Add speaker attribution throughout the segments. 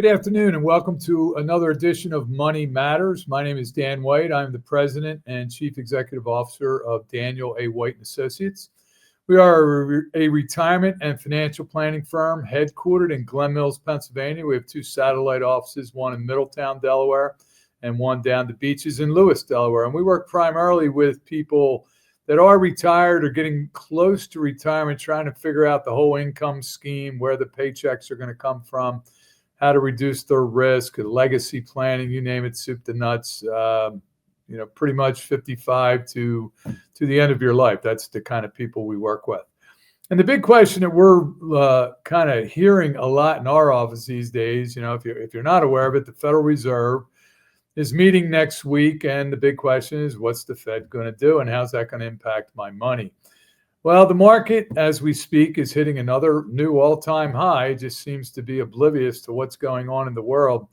Speaker 1: Good afternoon and welcome to another edition of Money Matters. My name is Dan White. I'm the President and Chief Executive Officer of Daniel A. White & Associates. We are a retirement and financial planning firm headquartered in Glen Mills, Pennsylvania. We have two satellite offices, one in Middletown, Delaware, and one down the beaches in Lewis, Delaware. And we work primarily with people that are retired or getting close to retirement, trying to figure out the whole income scheme, where the paychecks are going to come from, how to reduce their risk, legacy planning, you name it, soup to nuts, pretty much 55 to the end of your life. That's the kind of people we work with. And the big question that we're kind of hearing a lot in our office these days, if you're not aware of it, the Federal Reserve is meeting next week. And the big question is, what's the Fed going to do and how's that going to impact my money? Well, the market, as we speak, is hitting another new all-time high. It just seems to be oblivious to what's going on in the world.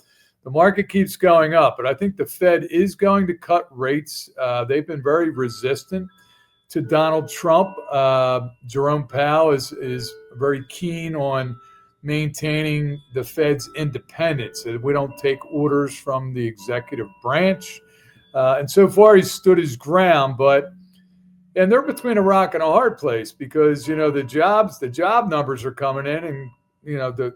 Speaker 1: The market keeps going up, but I think the Fed is going to cut rates. They've been very resistant to Donald Trump. Jerome Powell is very keen on maintaining the Fed's independence, that we don't take orders from the executive branch. And so far, he's stood his ground, and they're between a rock and a hard place because, the job numbers are coming in and,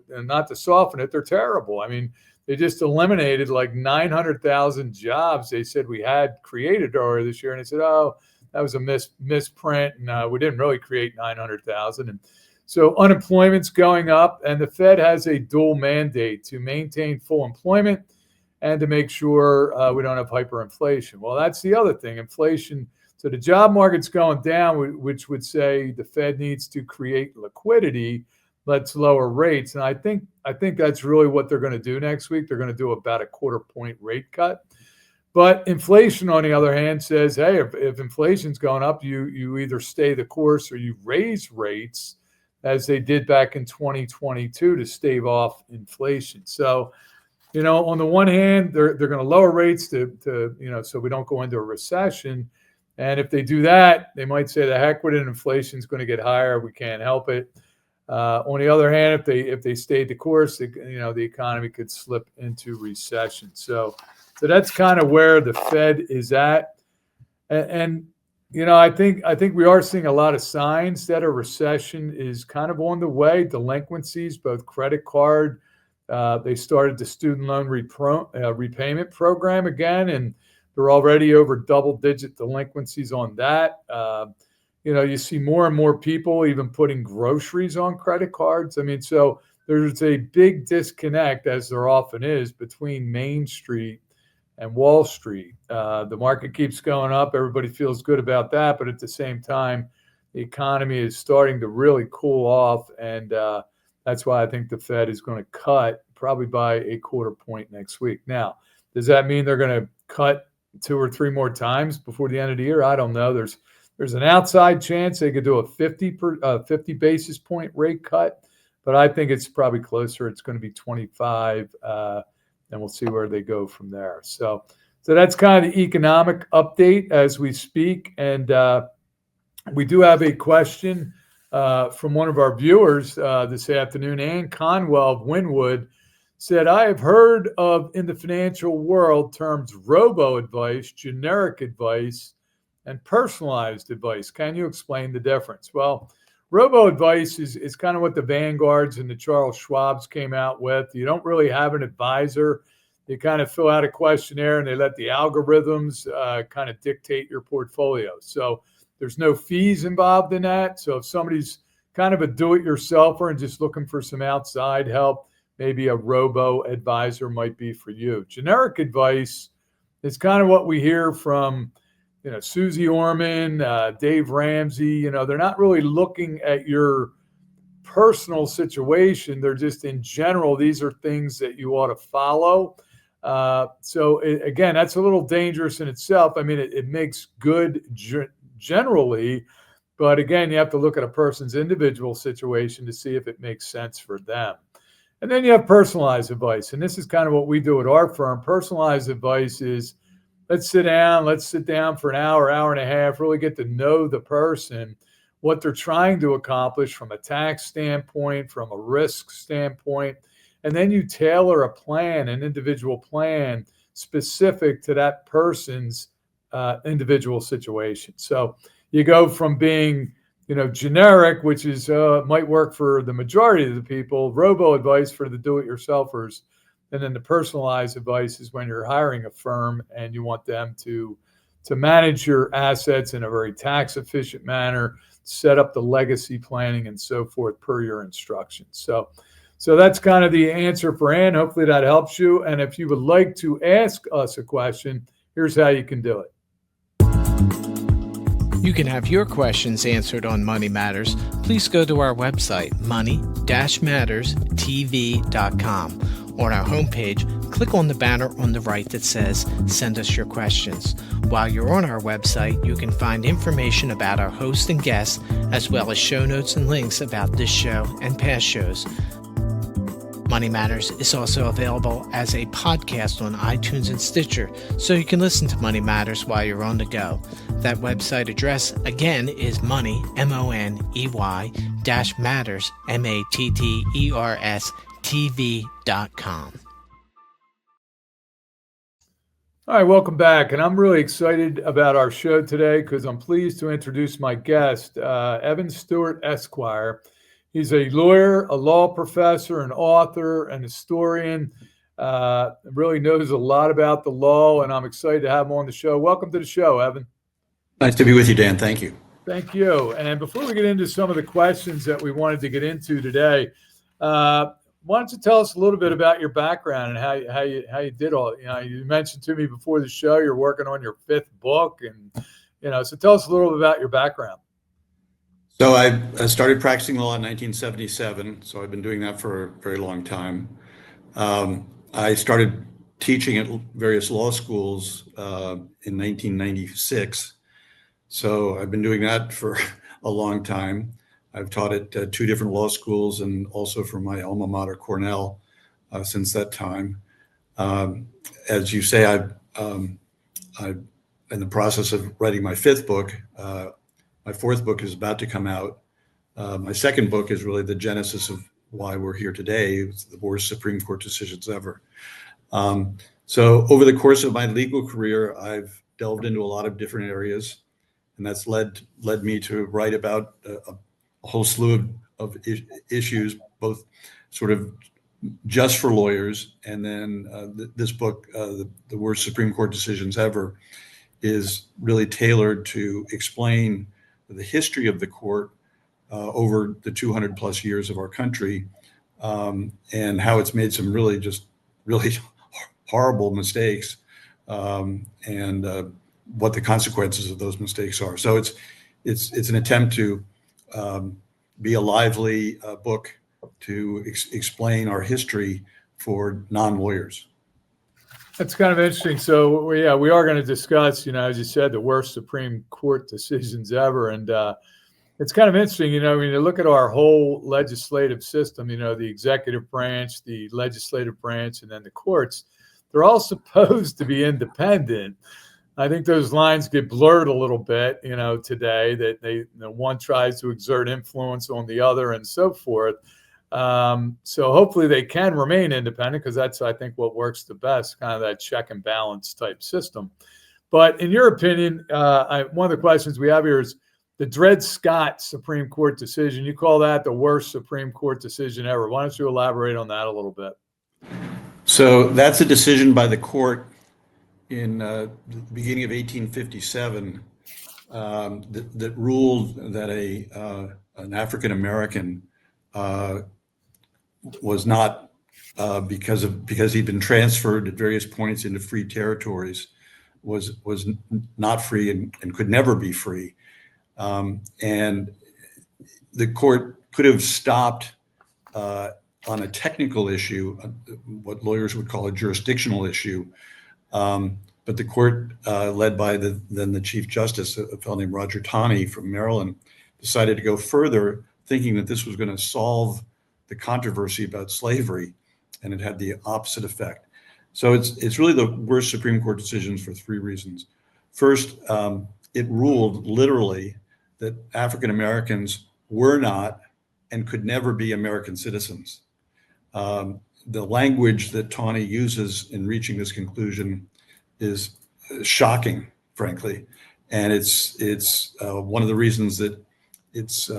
Speaker 1: and not to soften it, they're terrible. I mean, they just eliminated like 900,000 jobs they said we had created earlier this year. And they said, oh, that was a misprint. And we didn't really create 900,000. And so unemployment's going up, and the Fed has a dual mandate to maintain full employment and to make sure we don't have hyperinflation. Well, that's the other thing, inflation. So the job market's going down, which would say the Fed needs to create liquidity, let's lower rates. And I think that's really what they're going to do next week. They're going to do about a quarter-point rate cut. But inflation, on the other hand, says, hey, if inflation's going up, you either stay the course or you raise rates, as they did back in 2022 to stave off inflation. So, on the one hand, they're going to lower rates to so we don't go into a recession. And if they do that, they might say the heck with it, inflation is going to get higher. We can't help it. On the other hand, if they stayed the course, the economy could slip into recession. So that's kind of where the Fed is at. And I think we are seeing a lot of signs that a recession is kind of on the way. Delinquencies, both credit card, they started the student loan repayment program again, and they're already over double-digit delinquencies on that. You see more and more people even putting groceries on credit cards. I mean, so there's a big disconnect, as there often is, between Main Street and Wall Street. The market keeps going up. Everybody feels good about that. But at the same time, the economy is starting to really cool off. And that's why I think the Fed is going to cut probably by a quarter point next week. Now, does that mean they're going to cut 2 or 3 more times before the end of the year? I don't know. There's an outside chance they could do a 50 basis point rate cut, but I think it's probably closer. It's going to be 25, and we'll see where they go from there. So that's kind of the economic update as we speak. And we do have a question from one of our viewers this afternoon. Ann Conwell of Wynwood said, I have heard of in the financial world terms robo-advice, generic advice, and personalized advice. Can you explain the difference? Well, robo-advice is kind of what the Vanguards and the Charles Schwabs came out with. You don't really have an advisor. You kind of fill out a questionnaire and they let the algorithms kind of dictate your portfolio. So there's no fees involved in that. So if somebody's kind of a do-it-yourselfer and just looking for some outside help, maybe a robo-advisor might be for you. Generic advice is kind of what we hear from, Susie Orman, Dave Ramsey. They're not really looking at your personal situation. They're just in general, these are things that you ought to follow. Again, that's a little dangerous in itself. I mean, it makes good generally, but again, you have to look at a person's individual situation to see if it makes sense for them. And then you have personalized advice. And this is kind of what we do at our firm. Personalized advice is, let's sit down for an hour and a half, really get to know the person, what they're trying to accomplish from a tax standpoint, from a risk standpoint, and then you tailor a plan, an individual plan specific to that person's individual situation. So you go from being, generic, which is might work for the majority of the people, robo advice for the do-it-yourselfers, and then the personalized advice is when you're hiring a firm and you want them to manage your assets in a very tax efficient manner, set up the legacy planning and so forth per your instructions. So that's kind of the answer for Ann. Hopefully that helps you. And if you would like to ask us a question, here's how you can do it.
Speaker 2: You can have your questions answered on Money Matters. Please go to our website, money-matterstv.com. On our homepage, click on the banner on the right that says, Send us your questions. While you're on our website, you can find information about our host and guests, as well as show notes and links about this show and past shows. Money Matters is also available as a podcast on iTunes and Stitcher, so you can listen to Money Matters while you're on the go. That website address, again, is money, MONEY, -matters, MATTERS, TV.com.
Speaker 1: All right, welcome back. And I'm really excited about our show today because I'm pleased to introduce my guest, Evan Stewart, Esquire. He's a lawyer, a law professor, an author, an historian, really knows a lot about the law, and I'm excited to have him on the show. Welcome to the show, Evan.
Speaker 3: Nice to be with you, Dan. Thank you.
Speaker 1: Thank you. And before we get into some of the questions that we wanted to get into today, why don't you tell us a little bit about your background and how you did all? You mentioned to me before the show you're working on your 5th book, and so tell us a little bit about your background.
Speaker 3: So I started practicing law in 1977, so I've been doing that for a very long time. I started teaching at various law schools in 1996, so I've been doing that for a long time. I've taught at 2 different law schools and also for my alma mater, Cornell, since that time. As you say, I'm in the process of writing my 5th book. My 4th book is about to come out. My 2nd book is really the genesis of why we're here today. It's the worst Supreme Court decisions ever. So over the course of my legal career, I've delved into a lot of different areas, and that's led me to write about a whole slew of issues, both sort of just for lawyers, and then this book, the worst Supreme Court decisions ever, is really tailored to explain the history of the court over the 200 plus years of our country, and how it's made some really horrible mistakes, and what the consequences of those mistakes are. So it's an attempt to be a lively book to explain our history for non-lawyers.
Speaker 1: That's kind of interesting. So, we are going to discuss, as you said, the worst Supreme Court decisions ever. And it's kind of interesting, when you look at our whole legislative system, the executive branch, the legislative branch, and then the courts, they're all supposed to be independent. I think those lines get blurred a little bit, today, that one tries to exert influence on the other and so forth. So hopefully they can remain independent, because that's, I think, what works the best, kind of that check and balance type system. But in your opinion, one of the questions we have here is the Dred Scott Supreme Court decision. You call that the worst Supreme Court decision ever. Why don't you elaborate on that a little bit?
Speaker 3: So that's a decision by the court in the beginning of 1857 that ruled that an African American was not, because he'd been transferred at various points into free territories, was not free and could never be free. And the court could have stopped on a technical issue, what lawyers would call a jurisdictional issue. But the court, led by then the Chief Justice, a fellow named Roger Taney from Maryland, decided to go further, thinking that this was going to solve the controversy about slavery, and it had the opposite effect. So it's really the worst Supreme Court decisions for 3 reasons. First, it ruled literally that African Americans were not and could never be American citizens. the language that Tawney uses in reaching this conclusion is shocking, frankly. And it's one of the reasons that it's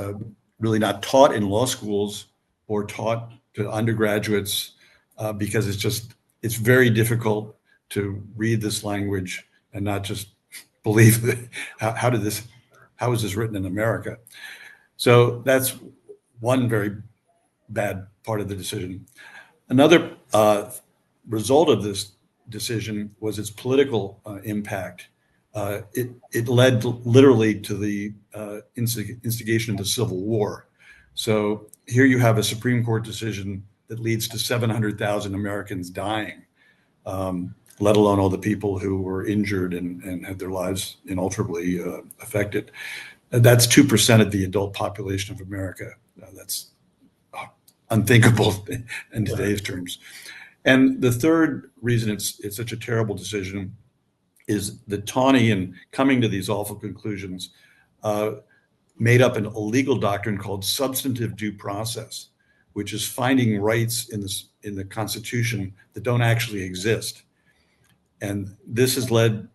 Speaker 3: really not taught in law schools or taught to undergraduates, because it's very difficult to read this language and not just believe that how is this written in America? So that's one very bad part of the decision. Another result of this decision was its political impact. It led literally to the instigation of the Civil War. So here you have a Supreme Court decision that leads to 700,000 Americans dying, let alone all the people who were injured and had their lives inalterably affected. That's 2% of the adult population of America. That's unthinkable in today's terms. And the third reason it's such a terrible decision is that Tawney, in coming to these awful conclusions, made up an illegal doctrine called substantive due process, which is finding rights in the Constitution that don't actually exist. And this has led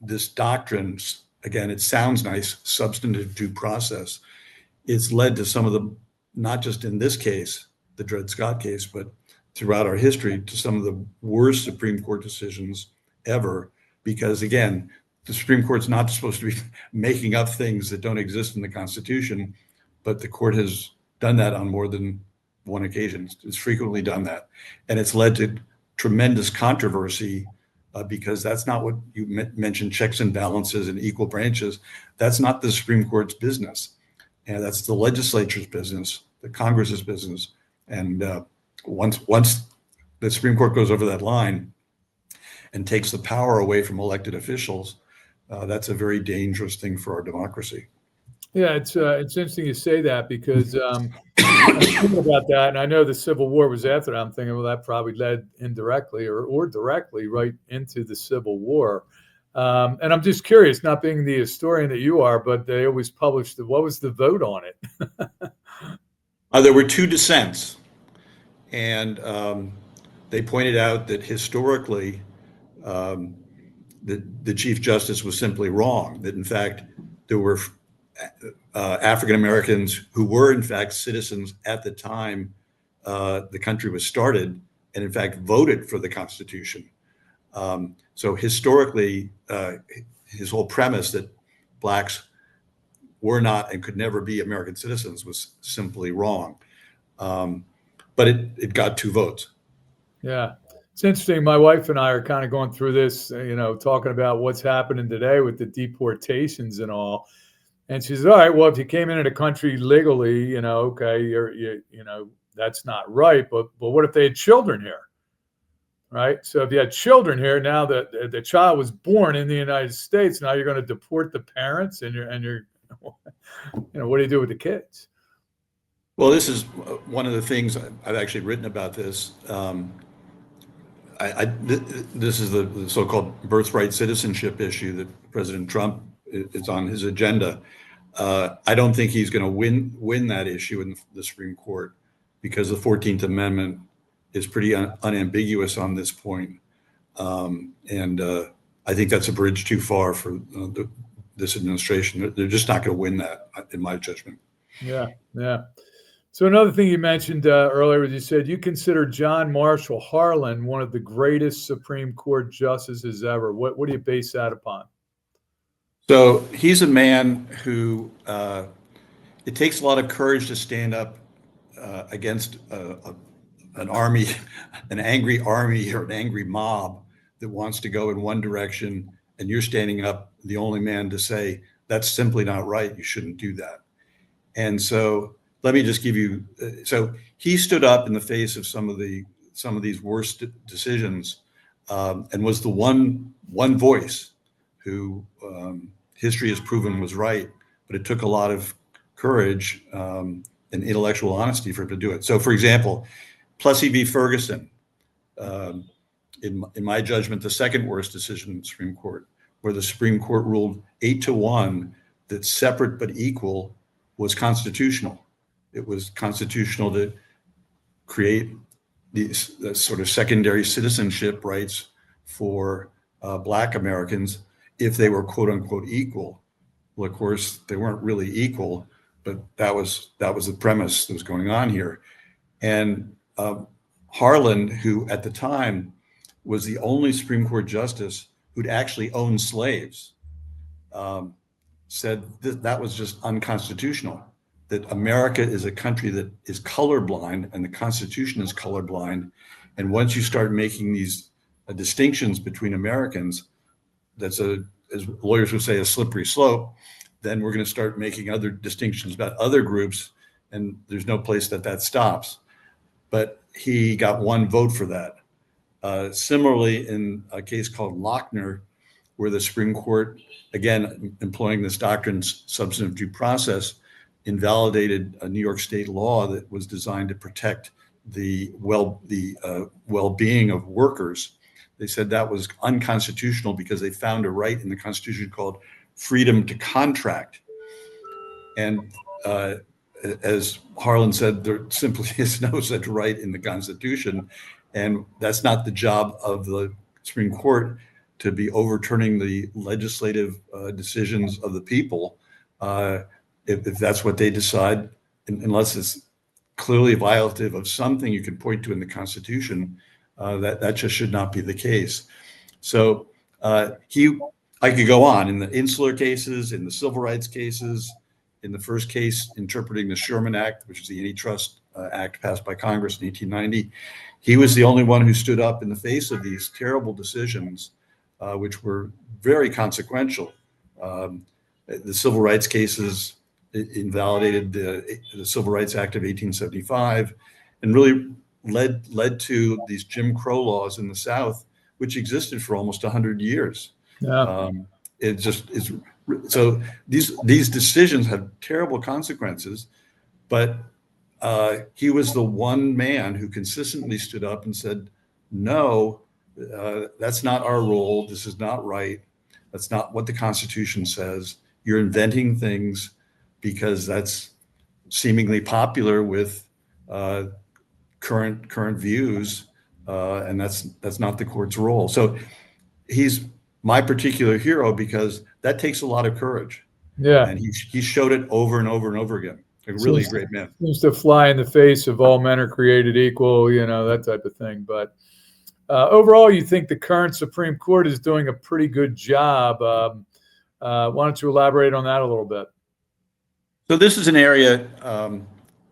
Speaker 3: this doctrine, again, it sounds nice, substantive due process. It's led to some of the, not just in this case, the Dred Scott case, but throughout our history, to some of the worst Supreme Court decisions ever. Because again, the Supreme Court's not supposed to be making up things that don't exist in the Constitution, but the court has done that on more than one occasion. It's frequently done that. And it's led to tremendous controversy, because that's not what you mentioned, checks and balances and equal branches. That's not the Supreme Court's business. And that's the legislature's business, the Congress's business. And once the Supreme Court goes over that line and takes the power away from elected officials, that's a very dangerous thing for our democracy.
Speaker 1: Yeah, it's interesting you say that, because I'm thinking about that, and I know the Civil War was after that. I'm thinking, well, that probably led indirectly or directly right into the Civil War. And I'm just curious, not being the historian that you are, but they always published what was the vote on it?
Speaker 3: There were two dissents, and they pointed out that historically, the Chief Justice was simply wrong, that in fact there were African Americans who were in fact citizens at the time the country was started, and in fact voted for the Constitution. So historically, his whole premise that blacks were not and could never be American citizens was simply wrong. But it got 2 votes.
Speaker 1: Yeah. It's interesting. My wife and I are kind of going through this, talking about what's happening today with the deportations and all. And she says, all right, well, if you came into the country legally, okay, that's not right. But what if they had children here? Right. So if you had children here, now that the child was born in the United States, now you're going to deport the parents and you're what do you do with the kids?
Speaker 3: Well, this is one of the things I've actually written about this. This is the so-called birthright citizenship issue that President Trump is on his agenda. I don't think he's going to win that issue in the Supreme Court, because the 14th Amendment is pretty unambiguous on this point. And I think that's a bridge too far for this administration. They're just not going to win that, in my judgment.
Speaker 1: Yeah, yeah. So another thing you mentioned earlier was you said you consider John Marshall Harlan one of the greatest Supreme Court justices ever. What do you base that upon?
Speaker 3: So he's a man who, it takes a lot of courage to stand up against an army, an angry army or an angry mob that wants to go in one direction, and you're standing up, the only man to say, that's simply not right, you shouldn't do that. And so let me just give you, so he stood up in the face of some of these worst decisions, and was the one voice who history has proven was right, but it took a lot of courage and intellectual honesty for him to do it. So for example, Plessy v. Ferguson, in my judgment, the second worst decision in the Supreme Court, where the Supreme Court ruled 8-1 that separate but equal was constitutional. It was constitutional to create these sort of secondary citizenship rights for Black Americans if they were quote unquote equal. Well, of course, they weren't really equal, but that was the premise that was going on here. And Harlan, who at the time was the only Supreme Court justice who'd actually owned slaves, said that was just unconstitutional, that America is a country that is colorblind and the Constitution is colorblind. And once you start making these distinctions between Americans, that's as lawyers would say, a slippery slope, then we're going to start making other distinctions about other groups, and there's no place that stops. But he got one vote for that. Similarly, in a case called Lochner, where the Supreme Court, again, employing this doctrine, substantive due process, invalidated a New York state law that was designed to protect the well-being of workers. They said that was unconstitutional because they found a right in the Constitution called freedom to contract. And as Harlan said, there simply is no such right in the Constitution. And that's not the job of the Supreme Court, to be overturning the legislative decisions of the people. If that's what they decide, unless it's clearly violative of something you can point to in the Constitution, that just should not be the case. So I could go on in the insular cases, in the civil rights cases, in the first case interpreting the Sherman Act, which is the Antitrust Act passed by Congress in 1890. He was the only one who stood up in the face of these terrible decisions, which were very consequential. The civil rights cases invalidated the Civil Rights Act of 1875 and really led to these Jim Crow laws in the South, which existed for almost 100 years.
Speaker 1: Yeah.
Speaker 3: It just is. So these decisions have terrible consequences, but he was the one man who consistently stood up and said, no, that's not our role. This is not right. That's not what the Constitution says. You're inventing things because that's seemingly popular with current views, and that's not the court's role. So he's my particular hero because that takes a lot of courage.
Speaker 1: Yeah.
Speaker 3: And he showed it over and over and over again. A really great man.
Speaker 1: Seems to fly in the face of all men are created equal, that type of thing. But overall, you think the current Supreme Court is doing a pretty good job. Why don't you elaborate on that a little bit?
Speaker 3: So this is an area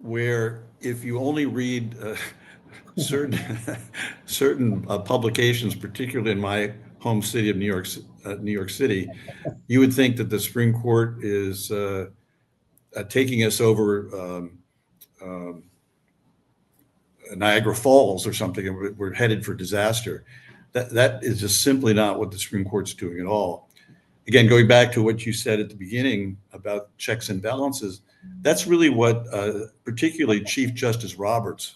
Speaker 3: where if you only read certain publications, particularly in my home city of New York City, you would think that the Supreme Court is taking us over Niagara Falls or something, and we're headed for disaster. That is just simply not what the Supreme Court's doing at all. Again, going back to what you said at the beginning about checks and balances, that's really what particularly Chief Justice Roberts,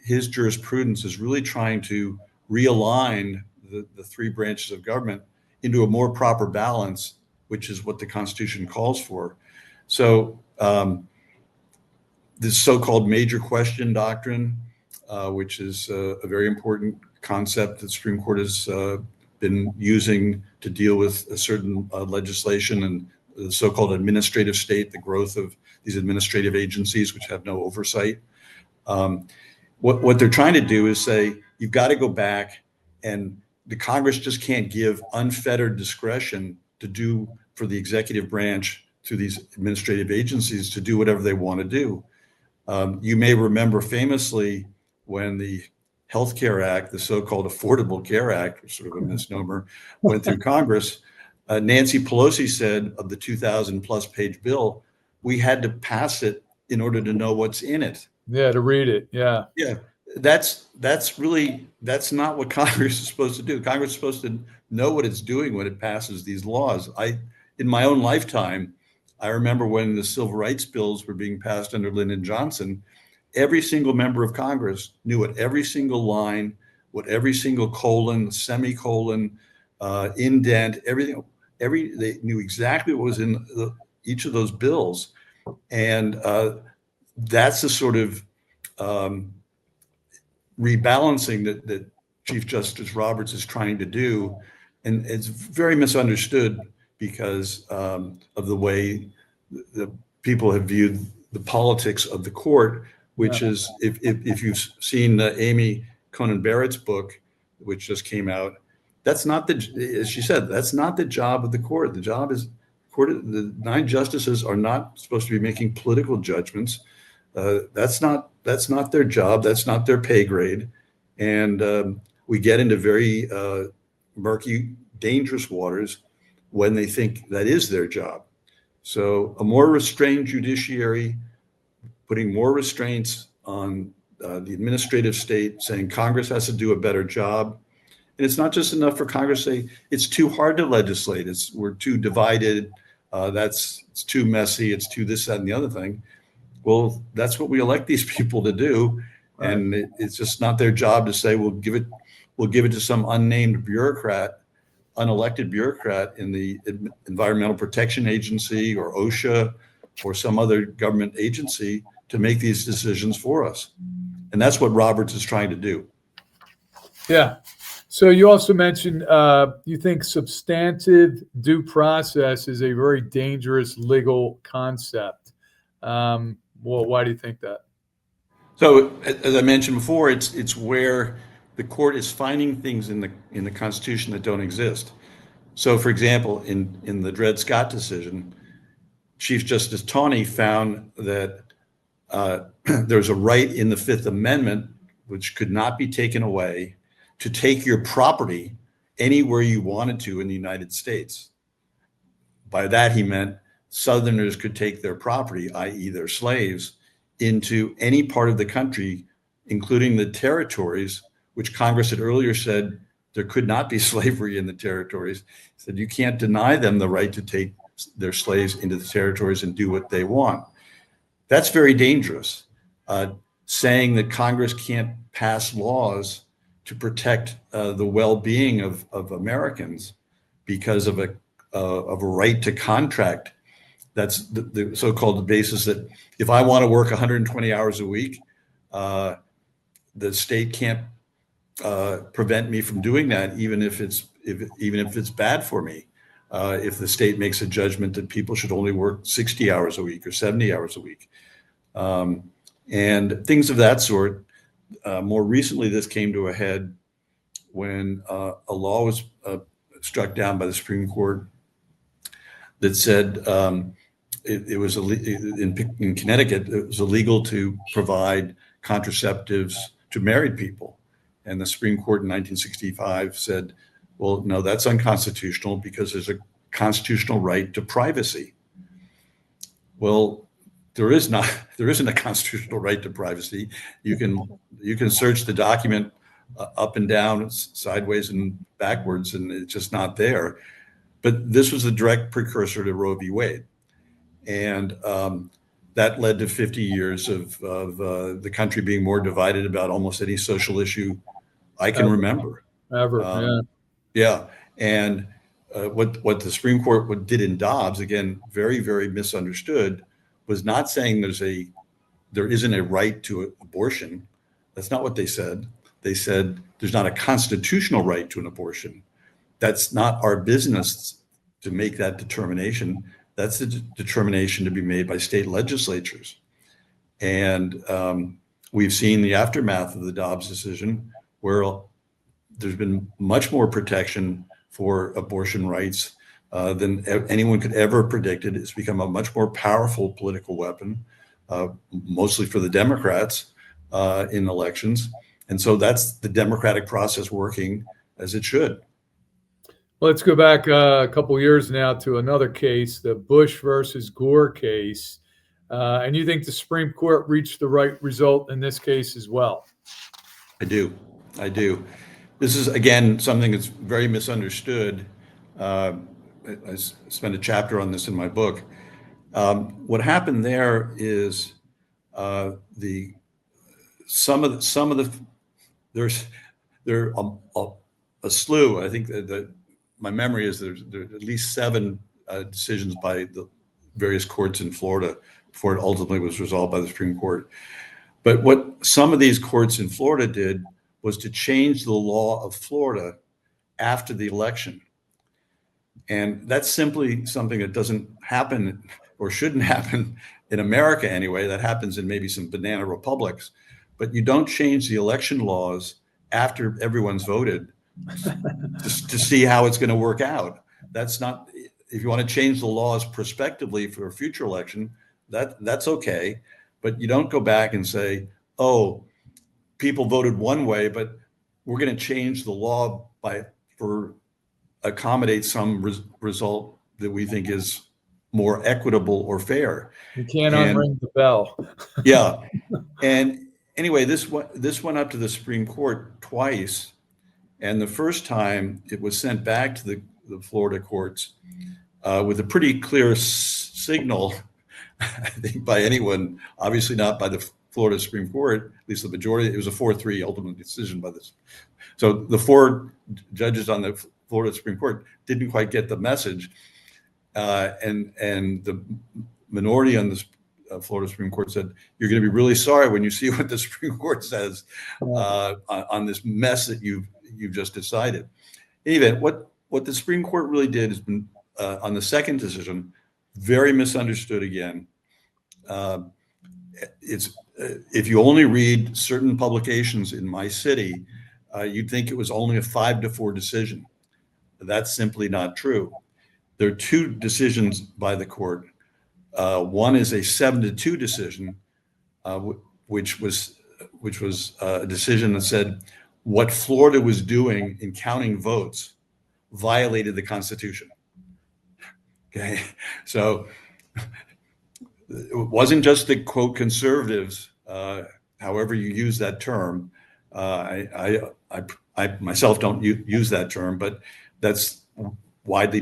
Speaker 3: his jurisprudence is really trying to realign the three branches of government into a more proper balance, which is what the Constitution calls for. So this so-called major question doctrine, which is a very important concept that the Supreme Court has been using to deal with a certain legislation and the so-called administrative state, the growth of these administrative agencies which have no oversight. What they're trying to do is say, you've got to go back, and the Congress just can't give unfettered discretion to do for the executive branch to these administrative agencies to do whatever they want to do. You may remember famously when the Health Care Act, the so-called Affordable Care Act, sort of a misnomer, went through Congress. Nancy Pelosi said of the 2,000 plus page bill, we had to pass it in order to know what's in it.
Speaker 1: Yeah, to read it. Yeah.
Speaker 3: Yeah, that's not what Congress is supposed to do. Congress is supposed to know what it's doing when it passes these laws. In my own lifetime, I remember when the civil rights bills were being passed under Lyndon Johnson, every single member of Congress knew what every single line, what every single colon, semicolon, indent, everything, they knew exactly what was in each of those bills. And that's the sort of rebalancing that Chief Justice Roberts is trying to do, and it's very misunderstood because of the way the people have viewed the politics of the court, which is, if you've seen Amy Coney Barrett's book, which just came out, that's not as she said, that's not the job of the court. The job is the 9 justices are not supposed to be making political judgments. That's not their job. That's not their pay grade. And we get into very murky, dangerous waters when they think that is their job. So a more restrained judiciary, putting more restraints on the administrative state, saying Congress has to do a better job. And it's not just enough for Congress to say it's too hard to legislate. We're too divided. It's too messy. It's too this, that, and the other thing. Well, that's what we elect these people to do. Right. And it's just not their job to say, we'll give it to some unnamed bureaucrat, unelected bureaucrat in the Environmental Protection Agency or OSHA or some other government agency to make these decisions for us. And that's what Roberts is trying to do. Yeah.
Speaker 1: So you also mentioned you think substantive due process is a very dangerous legal concept. Well, why do you think that?
Speaker 3: So, as I mentioned before, it's where the court is finding things in the Constitution that don't exist. So, for example, in the Dred Scott decision, Chief Justice Taney found that there's a right in the Fifth Amendment, which could not be taken away, to take your property anywhere you wanted to in the United States. By that, he meant Southerners could take their property, i.e. their slaves, into any part of the country, including the territories, which Congress had earlier said there could not be slavery in the territories. He said you can't deny them the right to take their slaves into the territories and do what they want. That's very dangerous. Saying that Congress can't pass laws to protect the well-being of Americans because of a right to contract. That's the so-called basis that if I want to work 120 hours a week, the state can't prevent me from doing that, even if it's bad for me. If the state makes a judgment that people should only work 60 hours a week or 70 hours a week, and things of that sort. More recently, this came to a head when a law was struck down by the Supreme Court that said it was in Connecticut, it was illegal to provide contraceptives to married people. And the Supreme Court in 1965 said, well, no, that's unconstitutional because there's a constitutional right to privacy. Well, there isn't a constitutional right to privacy. You can search the document up and down, sideways and backwards, and it's just not there. But this was a direct precursor to Roe v. Wade. And that led to 50 years of the country being more divided about almost any social issue I can remember. Yeah. And what the Supreme Court did in Dobbs, again, very, very misunderstood, was not saying there isn't a right to abortion. That's not what they said. They said there's not a constitutional right to an abortion. That's not our business to make that determination. That's the determination to be made by state legislatures. And we've seen the aftermath of the Dobbs decision, where there's been much more protection for abortion rights than anyone could ever predicted. It's become a much more powerful political weapon, mostly for the Democrats in elections. And so that's the democratic process working as it should.
Speaker 1: Let's go back a couple of years now to another case, the Bush versus Gore case. And you think the Supreme Court reached the right result in this case as well?
Speaker 3: I do. This is, again, something that's very misunderstood. I spent a chapter on this in my book. What happened there is there's a slew. I think that my memory is there's at least 7 decisions by the various courts in Florida before it ultimately was resolved by the Supreme Court. But what some of these courts in Florida did was to change the law of Florida after the election. And that's simply something that doesn't happen or shouldn't happen in America anyway. That happens in maybe some banana republics. But you don't change the election laws after everyone's voted to see how it's going to work out. That's not, if you want to change the laws prospectively for a future election, that's okay. But you don't go back and say, oh, people voted one way, but we're going to change the law for accommodate some result that we think is more equitable or fair.
Speaker 1: You can't unring the bell.
Speaker 3: Yeah. And anyway, this went up to the Supreme Court twice. And the first time it was sent back to the Florida courts with a pretty clear signal, I think, by anyone, obviously not by the Florida Supreme Court, at least the majority. It was a 4-3 ultimate decision by this. So the 4 judges on the Florida Supreme Court didn't quite get the message. And the minority on the Florida Supreme Court said, you're going to be really sorry when you see what the Supreme Court says on this mess that you've just decided. Anyway, what the Supreme Court really did has been, on the second decision, very misunderstood again. If you only read certain publications in my city, you'd think it was only a 5-4 decision. That's simply not true. There are 2 decisions by the court. One is a 7-2 decision, which was a decision that said what Florida was doing in counting votes violated the Constitution. Okay, so it wasn't just the quote conservatives, however you use that term. I myself don't use that term, but that's widely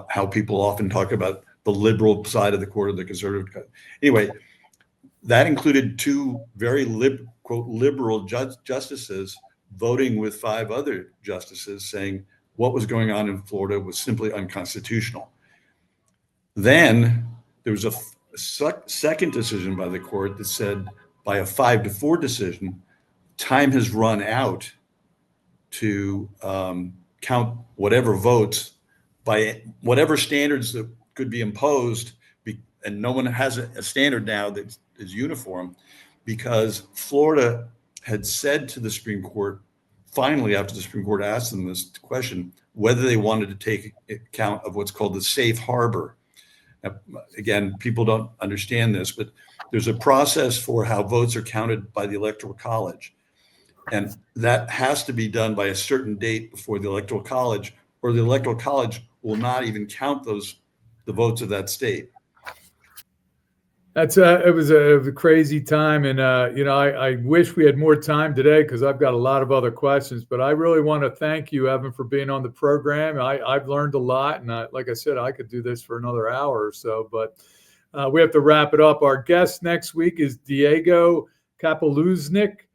Speaker 3: how people often talk about the liberal side of the court or the conservative. Anyway, that included 2 very quote liberal justices voting with 5 other justices saying what was going on in Florida was simply unconstitutional. Then there was a second decision by the court that said by a 5-4 decision, time has run out to count whatever votes by whatever standards that could be imposed, and no one has a standard now that is uniform, because Florida had said to the Supreme Court, finally, after the Supreme Court asked them this question, whether they wanted to take account of what's called the safe harbor. Now, again, people don't understand this, but there's a process for how votes are counted by the Electoral College. And that has to be done by a certain date before the Electoral College, or the Electoral College will not even count the votes of that state.
Speaker 1: It was a crazy time, and I wish we had more time today because I've got a lot of other questions. But I really want to thank you, Evan, for being on the program. I've learned a lot, and like I said, I could do this for another hour or so. But we have to wrap it up. Our guest next week is Diego Kapeluznik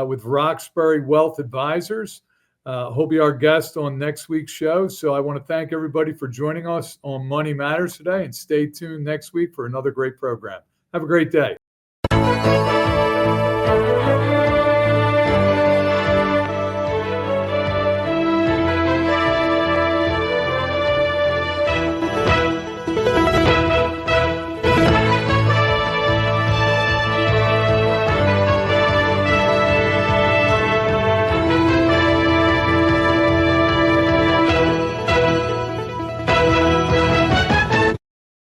Speaker 1: with Roxbury Wealth Advisors. He'll be our guest on next week's show. So I want to thank everybody for joining us on Money Matters today, and stay tuned next week for another great program. Have a great day.